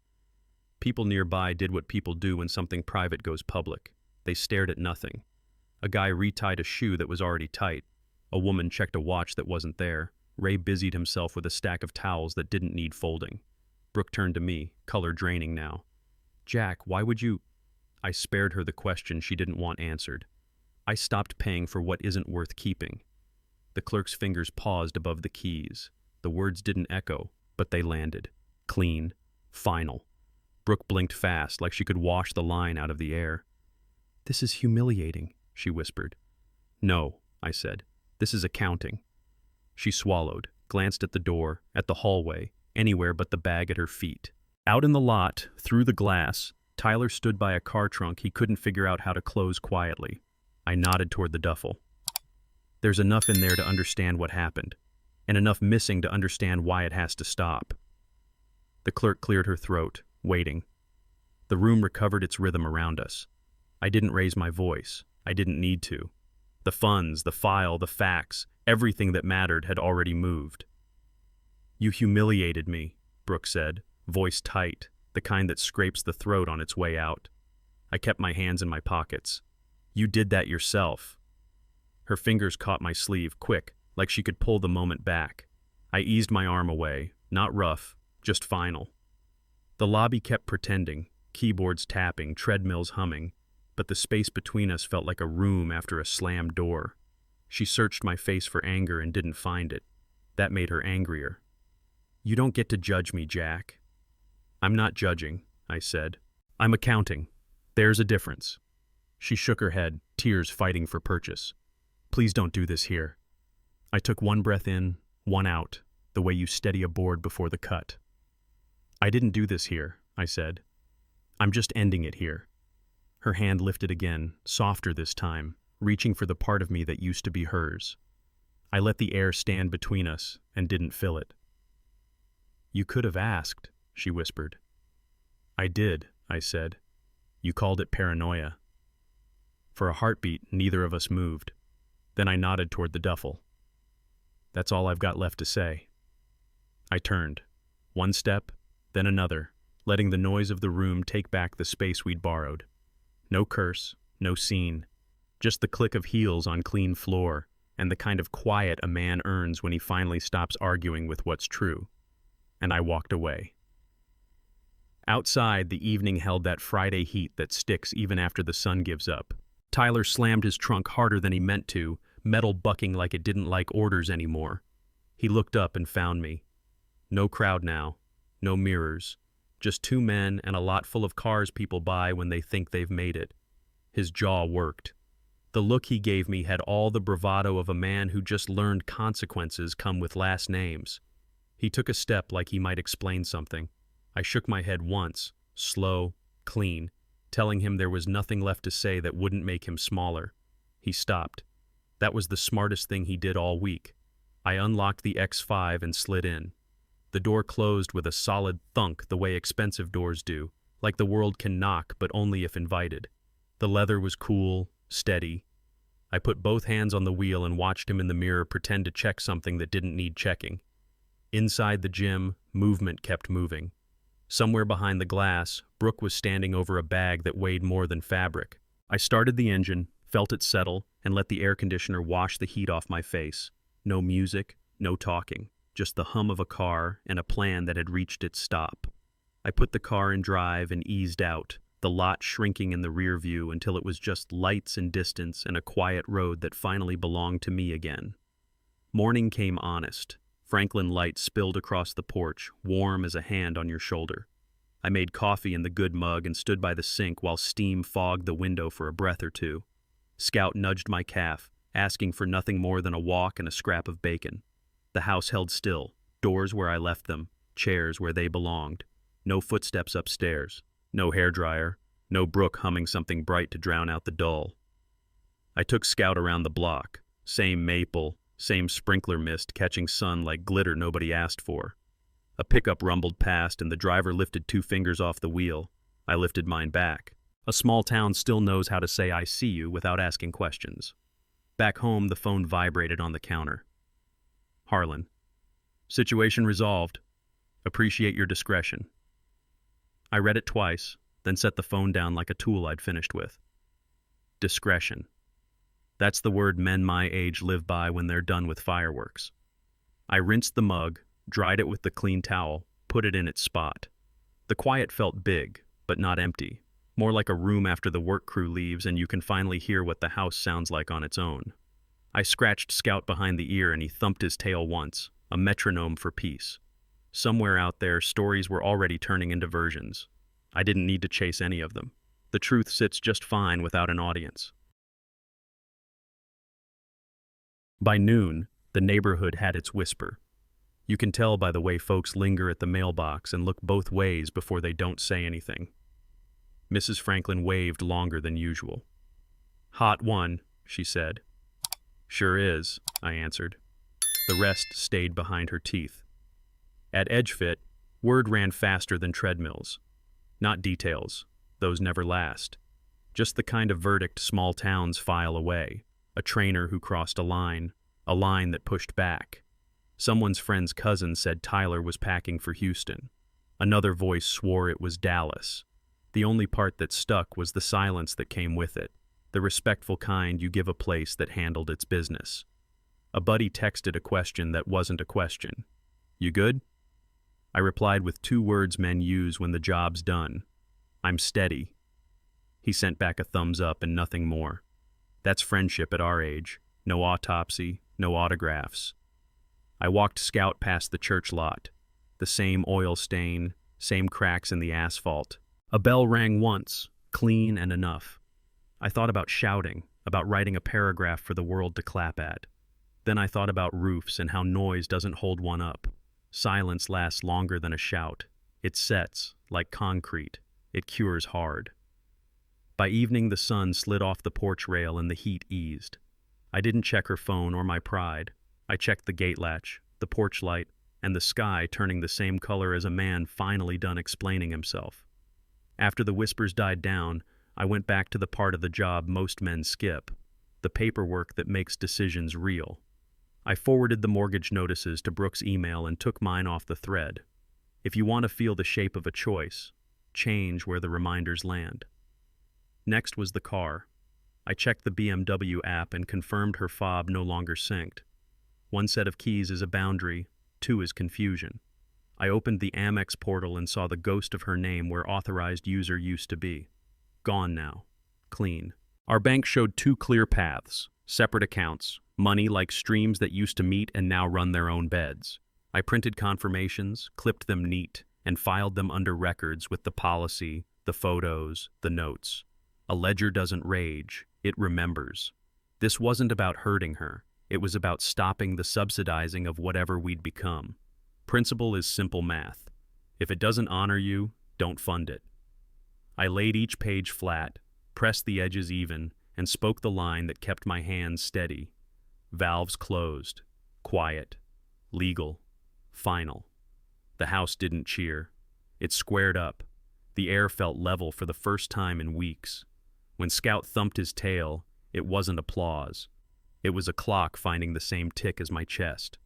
People nearby did what people do when something private goes public. They stared at nothing. A guy retied a shoe that was already tight. A woman checked a watch that wasn't there. Ray busied himself with a stack of towels that didn't need folding. Brooke turned to me, color draining now. "Jack, why would you—" I spared her the question she didn't want answered. "I stopped paying for what isn't worth keeping." The clerk's fingers paused above the keys. The words didn't echo, but they landed. Clean. Final. Brooke blinked fast, like she could wash the line out of the air. "This is humiliating," she whispered. "No," I said. "This is accounting." She swallowed, glanced at the door, at the hallway, anywhere but the bag at her feet. Out in the lot, through the glass, Tyler stood by a car trunk he couldn't figure out how to close quietly. I nodded toward the duffel. There's enough in there to understand what happened, and enough missing to understand why it has to stop. The clerk cleared her throat, waiting. The room recovered its rhythm around us. I didn't raise my voice. I didn't need to. The funds, the file, the facts, everything that mattered had already moved. "You humiliated me," Brooke said, voice tight, the kind that scrapes the throat on its way out. I kept my hands in my pockets. "You did that yourself." Her fingers caught my sleeve, quick, like she could pull the moment back. I eased my arm away, not rough, just final. The lobby kept pretending, keyboards tapping, treadmills humming, but the space between us felt like a room after a slammed door. She searched my face for anger and didn't find it. That made her angrier. "You don't get to judge me, Jack." "I'm not judging," I said. "I'm accounting. There's a difference." She shook her head, tears fighting for purchase. "Please don't do this here." I took one breath in, one out, the way you steady a board before the cut. "I didn't do this here," I said. "I'm just ending it here." Her hand lifted again, softer this time, reaching for the part of me that used to be hers. I let the air stand between us and didn't fill it. "You could have asked," she whispered. "I did," I said. "You called it paranoia." For a heartbeat, neither of us moved. Then I nodded toward the duffel. "That's all I've got left to say." I turned. One step, then another, letting the noise of the room take back the space we'd borrowed. No curse, no scene, just the click of heels on clean floor and the kind of quiet a man earns when he finally stops arguing with what's true. And I walked away. Outside, the evening held that Friday heat that sticks even after the sun gives up. Tyler slammed his trunk harder than he meant to, metal bucking like it didn't like orders anymore. He looked up and found me. No crowd now, no mirrors, just two men and a lot full of cars people buy when they think they've made it. His jaw worked. The look he gave me had all the bravado of a man who just learned consequences come with last names. He took a step like he might explain something. I shook my head once, slow, clean, telling him there was nothing left to say that wouldn't make him smaller. He stopped. That was the smartest thing he did all week. I unlocked the X5 and slid in. The door closed with a solid thunk the way expensive doors do, like the world can knock but only if invited. The leather was cool, steady. I put both hands on the wheel and watched him in the mirror pretend to check something that didn't need checking. Inside the gym, movement kept moving. Somewhere behind the glass, Brooke was standing over a bag that weighed more than fabric. I started the engine, felt it settle, and let the air conditioner wash the heat off my face. No music, no talking, just the hum of a car and a plan that had reached its stop. I put the car in drive and eased out, the lot shrinking in the rear view until it was just lights and distance and a quiet road that finally belonged to me again. Morning came honest. Franklin light spilled across the porch, warm as a hand on your shoulder. I made coffee in the good mug and stood by the sink while steam fogged the window for a breath or two. Scout nudged my calf, asking for nothing more than a walk and a scrap of bacon. The house held still, doors where I left them, chairs where they belonged. No footsteps upstairs, no hairdryer, no Brooke humming something bright to drown out the dull. I took Scout around the block, same maple, same sprinkler mist catching sun like glitter nobody asked for. A pickup rumbled past and the driver lifted 2 fingers off the wheel. I lifted mine back. A small town still knows how to say "I see you" without asking questions. Back home, the phone vibrated on the counter. Harlan. "Situation resolved. Appreciate your discretion." I read it twice, then set the phone down like a tool I'd finished with. Discretion. That's the word men my age live by when they're done with fireworks. I rinsed the mug, dried it with the clean towel, put it in its spot. The quiet felt big, but not empty. More like a room after the work crew leaves and you can finally hear what the house sounds like on its own. I scratched Scout behind the ear and he thumped his tail once, a metronome for peace. Somewhere out there, stories were already turning into versions. I didn't need to chase any of them. The truth sits just fine without an audience. By noon, the neighborhood had its whisper. You can tell by the way folks linger at the mailbox and look both ways before they don't say anything. Mrs. Franklin waved longer than usual. "Hot one," she said. "Sure is," I answered. The rest stayed behind her teeth. At EdgeFit, word ran faster than treadmills. Not details, those never last. Just the kind of verdict small towns file away. A trainer who crossed a line that pushed back. Someone's friend's cousin said Tyler was packing for Houston. Another voice swore it was Dallas. The only part that stuck was the silence that came with it, the respectful kind you give a place that handled its business. A buddy texted a question that wasn't a question. "You good?" I replied with 2 words men use when the job's done. "I'm steady." He sent back a thumbs up and nothing more. That's friendship at our age. No autopsy, no autographs. I walked Scout past the church lot. The same oil stain, same cracks in the asphalt. A bell rang once, clean and enough. I thought about shouting, about writing a paragraph for the world to clap at. Then I thought about roofs and how noise doesn't hold one up. Silence lasts longer than a shout. It sets, like concrete. It cures hard. By evening, the sun slid off the porch rail and the heat eased. I didn't check her phone or my pride. I checked the gate latch, the porch light, and the sky turning the same color as a man finally done explaining himself. After the whispers died down, I went back to the part of the job most men skip, the paperwork that makes decisions real. I forwarded the mortgage notices to Brooke's email and took mine off the thread. If you want to feel the shape of a choice, change where the reminders land. Next was the car. I checked the BMW app and confirmed her fob no longer synced. 1 set of keys is a boundary, 2 is confusion. I opened the Amex portal and saw the ghost of her name where authorized user used to be. Gone now. Clean. Our bank showed 2 clear paths, separate accounts, money like streams that used to meet and now run their own beds. I printed confirmations, clipped them neat, and filed them under records with the policy, the photos, the notes. A ledger doesn't rage, it remembers. This wasn't about hurting her. It was about stopping the subsidizing of whatever we'd become. Principle is simple math. If it doesn't honor you, don't fund it. I laid each page flat, pressed the edges even, and spoke the line that kept my hands steady. Valves closed. Quiet. Legal. Final. The house didn't cheer. It squared up. The air felt level for the first time in weeks. When Scout thumped his tail, it wasn't applause. It was a clock finding the same tick as my chest.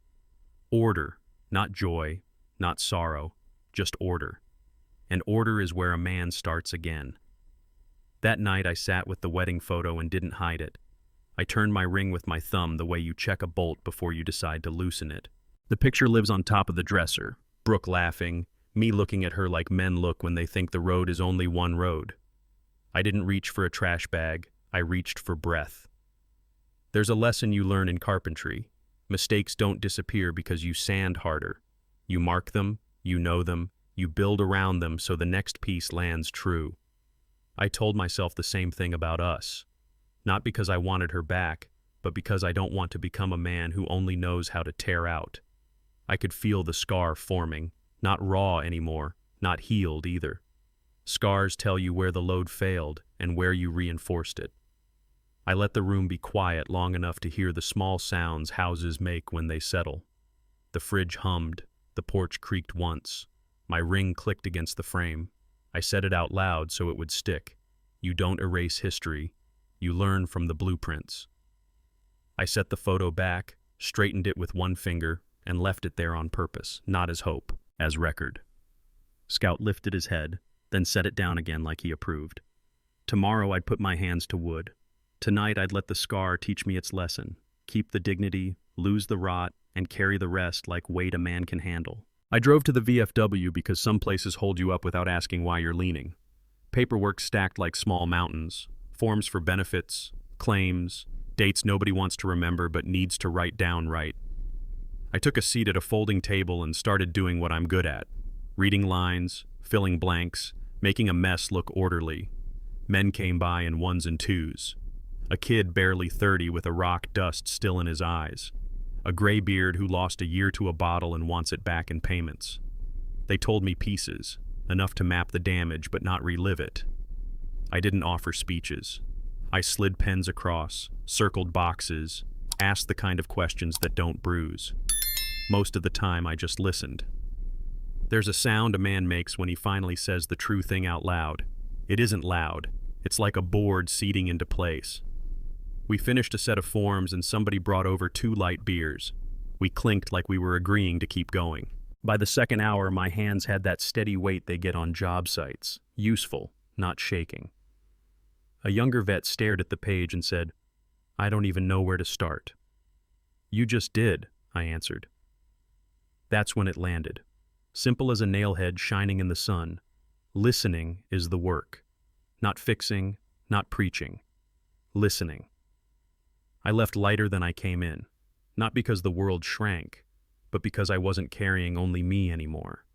Order, not joy, not sorrow, just order. And order is where a man starts again. That night I sat with the wedding photo and didn't hide it. I turned my ring with my thumb the way you check a bolt before you decide to loosen it. The picture lives on top of the dresser, Brooke laughing, me looking at her like men look when they think the road is only one road. I didn't reach for a trash bag, I reached for breath. There's a lesson you learn in carpentry. Mistakes don't disappear because you sand harder. You mark them, you know them, you build around them so the next piece lands true. I told myself the same thing about us. Not because I wanted her back, but because I don't want to become a man who only knows how to tear out. I could feel the scar forming, not raw anymore, not healed either. Scars tell you where the load failed and where you reinforced it. I let the room be quiet long enough to hear the small sounds houses make when they settle. The fridge hummed, the porch creaked once. My ring clicked against the frame. I said it out loud so it would stick. You don't erase history. You learn from the blueprints. I set the photo back, straightened it with one finger, and left it there on purpose, not as hope, as record. Scout lifted his head, then set it down again like he approved. Tomorrow I'd put my hands to wood. Tonight I'd let the scar teach me its lesson. Keep the dignity, lose the rot, and carry the rest like weight a man can handle. I drove to the VFW because some places hold you up without asking why you're leaning. Paperwork stacked like small mountains. Forms for benefits, claims, dates nobody wants to remember but needs to write down right. I took a seat at a folding table and started doing what I'm good at. Reading lines, filling blanks, making a mess look orderly. Men came by in 1s and 2s. A kid barely 30 with a rock dust still in his eyes. A gray beard who lost a year to a bottle and wants it back in payments. They told me pieces, enough to map the damage but not relive it. I didn't offer speeches. I slid pens across, circled boxes, asked the kind of questions that don't bruise. Most of the time I just listened. There's a sound a man makes when he finally says the true thing out loud. It isn't loud. It's like a board seating into place. We finished a set of forms and somebody brought over 2 light beers. We clinked like we were agreeing to keep going. By the second hour, my hands had that steady weight they get on job sites. Useful, not shaking. A younger vet stared at the page and said, "I don't even know where to start." "You just did," I answered. That's when it landed. Simple as a nailhead shining in the sun. Listening is the work. Not fixing, not preaching. Listening. I left lighter than I came in, not because the world shrank, but because I wasn't carrying only me anymore.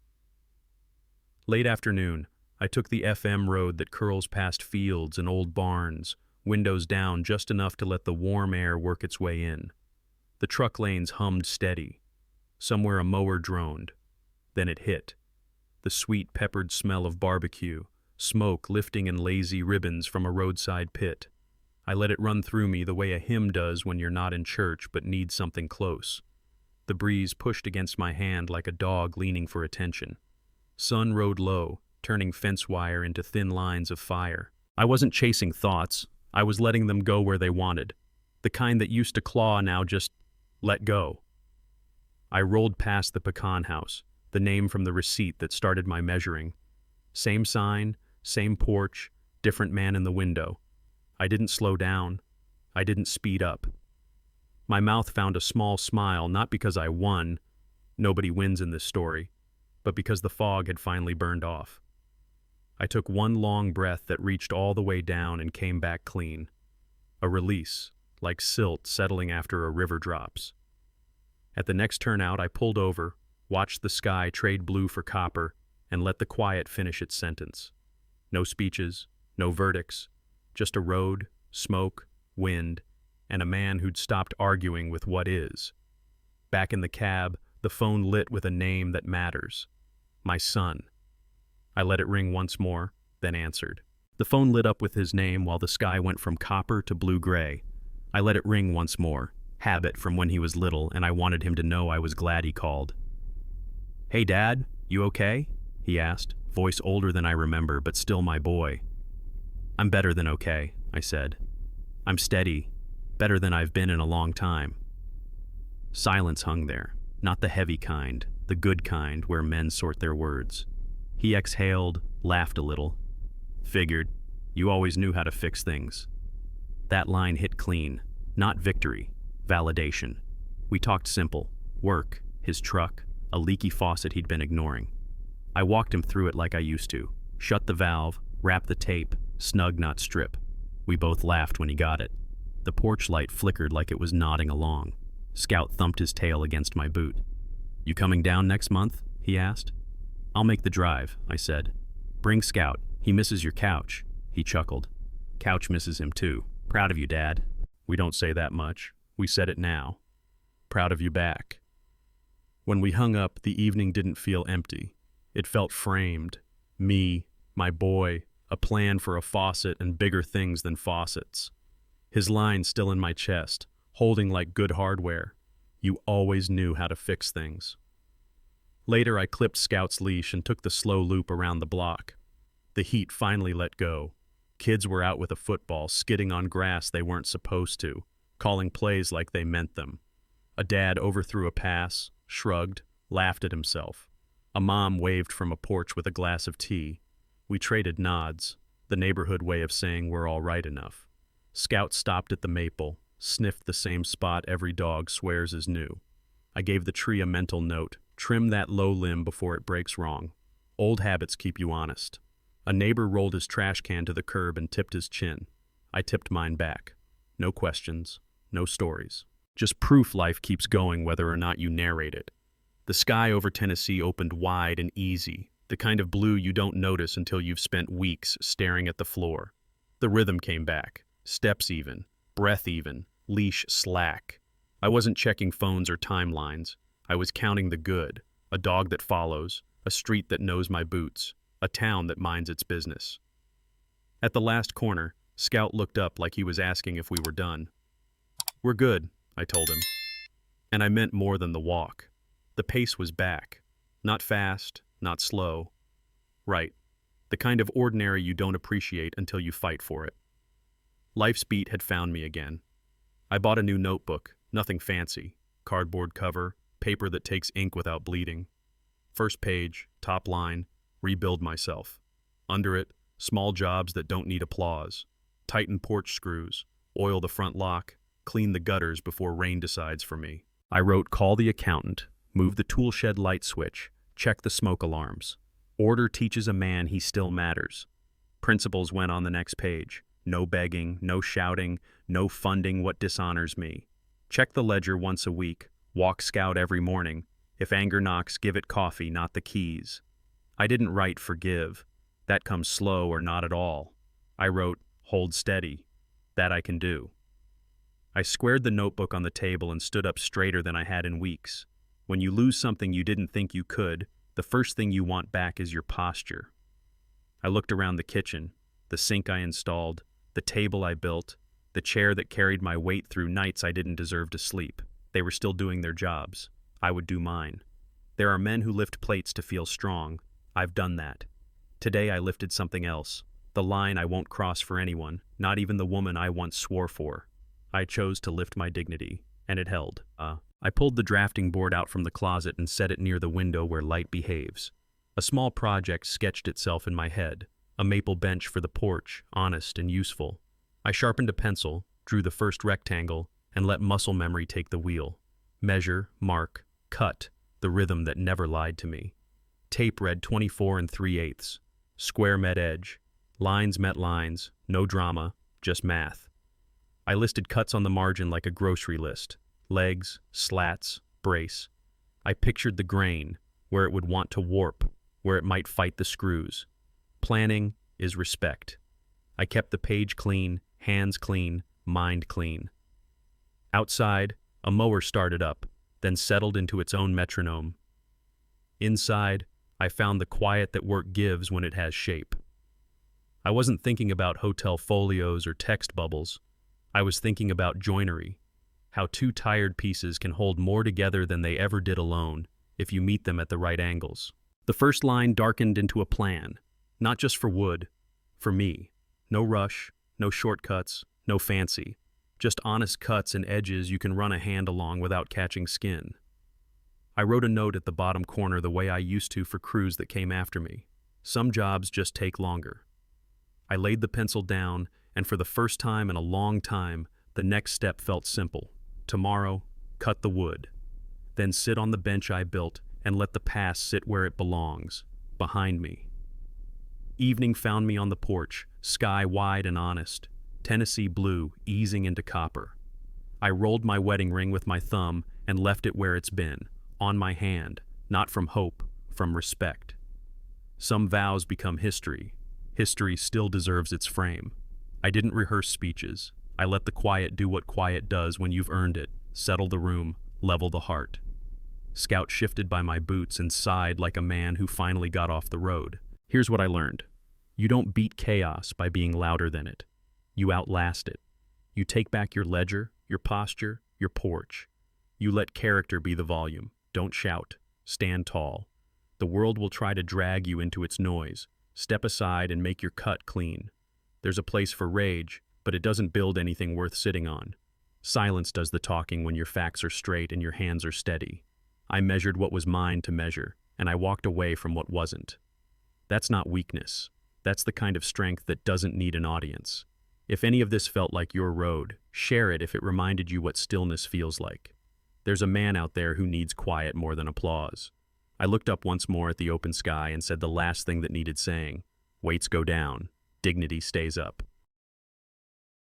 Late afternoon, I took the FM road that curls past fields and old barns, windows down just enough to let the warm air work its way in. The truck lanes hummed steady. Somewhere a mower droned. Then it hit. The sweet peppered smell of barbecue, smoke lifting in lazy ribbons from a roadside pit. I let it run through me the way a hymn does when you're not in church but need something close. The breeze pushed against my hand like a dog leaning for attention. Sun rode low, turning fence wire into thin lines of fire. I wasn't chasing thoughts. I was letting them go where they wanted. The kind that used to claw now just let go. I rolled past the pecan house, the name from the receipt that started my measuring. Same sign, same porch, different man in the window. I didn't slow down. I didn't speed up. My mouth found a small smile, not because I won. Nobody wins in this story, but because the fog had finally burned off. I took one long breath that reached all the way down and came back clean. A release, like silt settling after a river drops. At the next turnout, I pulled over, watched the sky trade blue for copper, and let the quiet finish its sentence. No speeches, no verdicts, just a road, smoke, wind, and a man who'd stopped arguing with what is. Back in the cab, the phone lit with a name that matters. My son. I let it ring once more, then answered. The phone lit up with his name while the sky went from copper to blue-gray. I let it ring once more, habit from when he was little, and I wanted him to know I was glad he called. "Hey, Dad, you okay?" he asked, voice older than I remember, but still my boy. "I'm better than okay," I said. "I'm steady, better than I've been in a long time." Silence hung there, not the heavy kind, the good kind where men sort their words. He exhaled, laughed a little. "Figured. You always knew how to fix things." That line hit clean. Not victory, validation. We talked simple. Work, his truck, a leaky faucet he'd been ignoring. I walked him through it like I used to. Shut the valve, wrap the tape, snug not strip. We both laughed when he got it. The porch light flickered like it was nodding along. Scout thumped his tail against my boot. "You coming down next month?" he asked. "I'll make the drive," I said. "Bring Scout. He misses your couch." He chuckled. "Couch misses him too. Proud of you, Dad." We don't say that much. We said it now. Proud of you back. When we hung up, the evening didn't feel empty. It felt framed. Me, my boy, a plan for a faucet and bigger things than faucets. His line still in my chest, holding like good hardware. You always knew how to fix things. Later, I clipped Scout's leash and took the slow loop around the block. The heat finally let go. Kids were out with a football, skidding on grass they weren't supposed to, calling plays like they meant them. A dad overthrew a pass, shrugged, laughed at himself. A mom waved from a porch with a glass of tea. We traded nods, the neighborhood way of saying we're all right enough. Scout stopped at the maple, sniffed the same spot every dog swears is new. I gave the tree a mental note. Trim that low limb before it breaks wrong. Old habits keep you honest. A neighbor rolled his trash can to the curb and tipped his chin. I tipped mine back. No questions, no stories. Just proof life keeps going whether or not you narrate it. The sky over Tennessee opened wide and easy, the kind of blue you don't notice until you've spent weeks staring at the floor. The rhythm came back. Steps even, breath even, leash slack. I wasn't checking phones or timelines. I was counting the good, a dog that follows, a street that knows my boots, a town that minds its business. At the last corner, Scout looked up like he was asking if we were done. "We're good," I told him. And I meant more than the walk. The pace was back. Not fast, not slow. Right. The kind of ordinary you don't appreciate until you fight for it. Life's beat had found me again. I bought a new notebook, nothing fancy. Cardboard cover, paper that takes ink without bleeding. First page, top line, rebuild myself. Under it, small jobs that don't need applause. Tighten porch screws, oil the front lock, clean the gutters before rain decides for me. I wrote call the accountant, move the tool shed light switch, check the smoke alarms. Order teaches a man he still matters. Principles went on the next page. No begging, no shouting, no funding what dishonors me. Check the ledger once a week, walk Scout every morning. If anger knocks, give it coffee, not the keys. I didn't write forgive. That comes slow or not at all. I wrote hold steady. That I can do. I squared the notebook on the table and stood up straighter than I had in weeks. When you lose something you didn't think you could, the first thing you want back is your posture. I looked around the kitchen, the sink I installed, the table I built, the chair that carried my weight through nights I didn't deserve to sleep. They were still doing their jobs. I would do mine. There are men who lift plates to feel strong. I've done that. Today I lifted something else. The line I won't cross for anyone, not even the woman I once swore for. I chose to lift my dignity, and it held. I pulled the drafting board out from the closet and set it near the window where light behaves. A small project sketched itself in my head. A maple bench for the porch, honest and useful. I sharpened a pencil, drew the first rectangle, and let muscle memory take the wheel. Measure, mark, cut, the rhythm that never lied to me. Tape read 24 3/8. Square met edge. Lines met lines, no drama, just math. I listed cuts on the margin like a grocery list. Legs, slats, brace. I pictured the grain, where it would want to warp, where it might fight the screws. Planning is respect. I kept the page clean, hands clean, mind clean. Outside, a mower started up, then settled into its own metronome. Inside, I found the quiet that work gives when it has shape. I wasn't thinking about hotel folios or text bubbles. I was thinking about joinery, how two tired pieces can hold more together than they ever did alone if you meet them at the right angles. The first line darkened into a plan, not just for wood, for me. No rush, no shortcuts, no fancy, just honest cuts and edges you can run a hand along without catching skin. I wrote a note at the bottom corner the way I used to for crews that came after me. Some jobs just take longer. I laid the pencil down, and for the first time in a long time, the next step felt simple. Tomorrow, cut the wood. Then sit on the bench I built and let the past sit where it belongs, behind me. Evening found me on the porch, sky wide and honest, Tennessee blue easing into copper. I rolled my wedding ring with my thumb and left it where it's been, on my hand, not from hope, from respect. Some vows become history. History still deserves its frame. I didn't rehearse speeches. I let the quiet do what quiet does when you've earned it, settle the room, level the heart. Scout shifted by my boots and sighed like a man who finally got off the road. Here's what I learned. You don't beat chaos by being louder than it. You outlast it. You take back your ledger, your posture, your porch. You let character be the volume. Don't shout. Stand tall. The world will try to drag you into its noise. Step aside and make your cut clean. There's a place for rage, but it doesn't build anything worth sitting on. Silence does the talking when your facts are straight and your hands are steady. I measured what was mine to measure, and I walked away from what wasn't. That's not weakness. That's the kind of strength that doesn't need an audience. If any of this felt like your road, share it if it reminded you what stillness feels like. There's a man out there who needs quiet more than applause. I looked up once more at the open sky and said the last thing that needed saying. Weights go down. Dignity stays up.